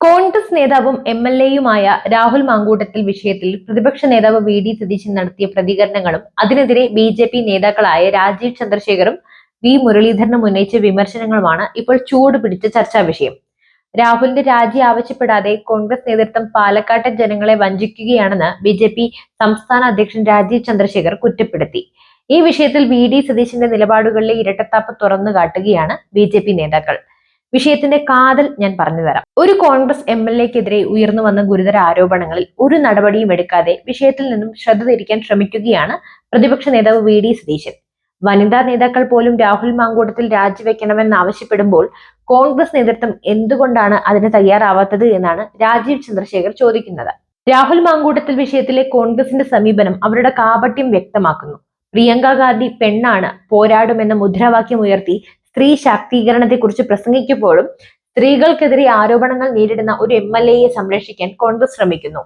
കോൺഗ്രസ് നേതാവും എംഎൽഎയുമായ രാഹുൽ മാങ്കൂട്ടത്തിൽ വിഷയത്തിൽ പ്രതിപക്ഷ നേതാവ് വി.ഡി. സതീശൻ നടത്തിയ പ്രതികരണങ്ങളും അതിനെതിരെ ബി.ജെ.പി. നേതാക്കളായ രാജീവ് ചന്ദ്രശേഖറും വി. മുരളീധരനും ഉന്നയിച്ച വിമർശനങ്ങളുമാണ് ഇപ്പോൾ ചൂട് പിടിച്ച ചർച്ചാ വിഷയം. രാഹുലിന്റെ രാജി ആവശ്യപ്പെടാതെ കോൺഗ്രസ് നേതൃത്വം പാലക്കാട്ടെ ജനങ്ങളെ വഞ്ചിക്കുകയാണെന്ന് ബി.ജെ.പി. സംസ്ഥാന അധ്യക്ഷൻ രാജീവ് ചന്ദ്രശേഖർ കുറ്റപ്പെടുത്തി. ഈ വിഷയത്തിൽ വി.ഡി. സതീശന്റെ നിലപാടുകളിലെ ഇരട്ടത്താപ്പ് തുറന്നു കാട്ടുകയാണ് ബി.ജെ.പി. നേതാക്കൾ. വിഷയത്തിന്റെ കാതൽ ഞാൻ പറഞ്ഞുതരാം. ഒരു കോൺഗ്രസ് എംഎൽഎക്കെതിരെ ഉയർന്നു വന്ന ഗുരുതര ആരോപണങ്ങളിൽ ഒരു നടപടിയും എടുക്കാതെ വിഷയത്തിൽ നിന്നും ശ്രദ്ധ തിരിക്കാൻ ശ്രമിക്കുകയാണ് പ്രതിപക്ഷ നേതാവ് വി.ഡി. സതീശൻ. വനിതാ നേതാക്കൾ പോലും രാഹുൽ മാങ്കൂട്ടത്തിൽ രാജിവെക്കണമെന്ന് ആവശ്യപ്പെടുമ്പോൾ കോൺഗ്രസ് നേതൃത്വം എന്തുകൊണ്ടാണ് അതിന് തയ്യാറാവാത്തത് എന്നാണ് രാജീവ് ചന്ദ്രശേഖർ ചോദിക്കുന്നത്. രാഹുൽ മാങ്കൂട്ടത്തിൽ വിഷയത്തിലെ കോൺഗ്രസിന്റെ സമീപനം അവരുടെ കാപട്യം വ്യക്തമാക്കുന്നു. പ്രിയങ്ക ഗാന്ധി പെണ്ണാണ്, പോരാടുമെന്ന മുദ്രാവാക്യം ഉയർത്തി സ്ത്രീ ശാക്തീകരണത്തെക്കുറിച്ച് പ്രസംഗിക്കുമ്പോഴും സ്ത്രീകൾക്കെതിരെ ആരോപണങ്ങൾ നേരിടുന്ന ഒരു എംഎൽഎയെ സംരക്ഷിക്കാൻ കോൺഗ്രസ് ശ്രമിക്കുന്നു.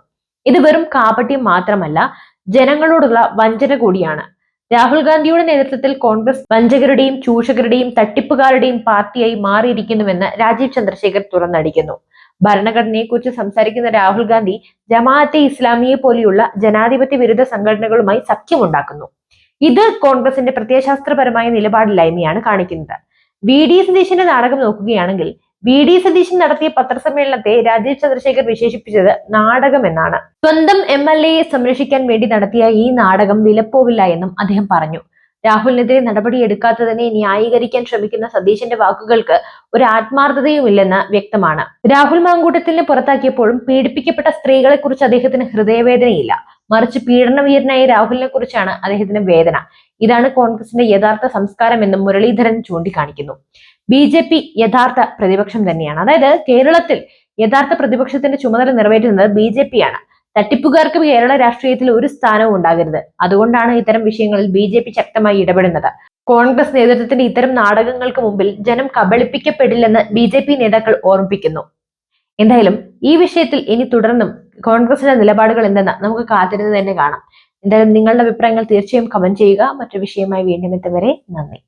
ഇത് വെറും കാപട്യം മാത്രമല്ല, ജനങ്ങളോടുള്ള വഞ്ചന കൂടിയാണ്. രാഹുൽ ഗാന്ധിയുടെ നേതൃത്വത്തിൽ കോൺഗ്രസ് വഞ്ചകരുടെയും ചൂഷകരുടെയും തട്ടിപ്പുകാരുടെയും പാർട്ടിയായി മാറിയിരിക്കുന്നുവെന്ന് രാജീവ് ചന്ദ്രശേഖർ തുറന്നടിക്കുന്നു. ഭരണഘടനയെക്കുറിച്ച് സംസാരിക്കുന്ന രാഹുൽ ഗാന്ധി ജമാഅത്തെ ഇസ്ലാമിയെ പോലെയുള്ള ജനാധിപത്യ വിരുദ്ധ സംഘടനകളുമായി സഖ്യമുണ്ടാക്കുന്നു. ഇത് കോൺഗ്രസിന്റെ പ്രത്യയശാസ്ത്രപരമായ നിലപാടില്ലായ്മയാണ് കാണിക്കുന്നത്. വി.ഡി. സതീശന്റെ നാടകം നോക്കുകയാണെങ്കിൽ വി.ഡി. സതീശൻ നടത്തിയ പത്രസമ്മേളനത്തെ രാജീവ് ചന്ദ്രശേഖർ വിശേഷിപ്പിച്ചത് നാടകം എന്നാണ്. സ്വന്തം എംഎൽഎയെ സംരക്ഷിക്കാൻ വേണ്ടി നടത്തിയ ഈ നാടകം വിലപ്പോവില്ല എന്നും അദ്ദേഹം പറഞ്ഞു. രാഹുലിനെതിരെ നടപടിയെടുക്കാത്തതിനെ ന്യായീകരിക്കാൻ ശ്രമിക്കുന്ന സതീശന്റെ വാക്കുകൾക്ക് ഒരു ആത്മാർത്ഥതയുമില്ലെന്ന് വ്യക്തമാണ്. രാഹുൽ മാങ്കൂട്ടത്തിനെ പുറത്താക്കിയപ്പോഴും പീഡിപ്പിക്കപ്പെട്ട സ്ത്രീകളെ കുറിച്ച് അദ്ദേഹത്തിന് ഹൃദയവേദനയില്ല. മറിച്ച് പീഡനവീരനായ രാഹുലിനെ കുറിച്ചാണ് അദ്ദേഹത്തിന് വേദന. ഇതാണ് കോൺഗ്രസിന്റെ യഥാർത്ഥ സംസ്കാരമെന്നും മുരളീധരൻ ചൂണ്ടിക്കാണിക്കുന്നു. ബി.ജെ.പി. യഥാർത്ഥ പ്രതിപക്ഷം തന്നെയാണ്. അതായത് കേരളത്തിൽ യഥാർത്ഥ പ്രതിപക്ഷത്തിന്റെ ചുമതല നിറവേറ്റുന്നത് ബി.ജെ.പി. ആണ്. തട്ടിപ്പുകാർക്ക് കേരള രാഷ്ട്രീയത്തിൽ ഒരു സ്ഥാനവും ഉണ്ടാകരുത്. അതുകൊണ്ടാണ് ഇത്തരം വിഷയങ്ങളിൽ ബി.ജെ.പി. ശക്തമായി ഇടപെടുന്നത്. കോൺഗ്രസ് നേതൃത്വത്തിന്റെ ഇത്തരം നാടകങ്ങൾക്ക് മുമ്പിൽ ജനം കബളിപ്പിക്കപ്പെടില്ലെന്ന് ബി.ജെ.പി. നേതാക്കൾ ഓർമ്മിപ്പിക്കുന്നു. എന്തായാലും ഈ വിഷയത്തിൽ ഇനി തുടർന്നും കോൺഗ്രസിന്റെ നിലപാടുകൾ എന്തെന്ന് നമുക്ക് കാത്തിരുന്ന് തന്നെ കാണാം. എന്തായാലും നിങ്ങളുടെ അഭിപ്രായങ്ങൾ തീർച്ചയായും കമന്റ് ചെയ്യുക. മറ്റൊരു വിഷയമായി വീണ്ടും എത്തും വരെ നന്ദി.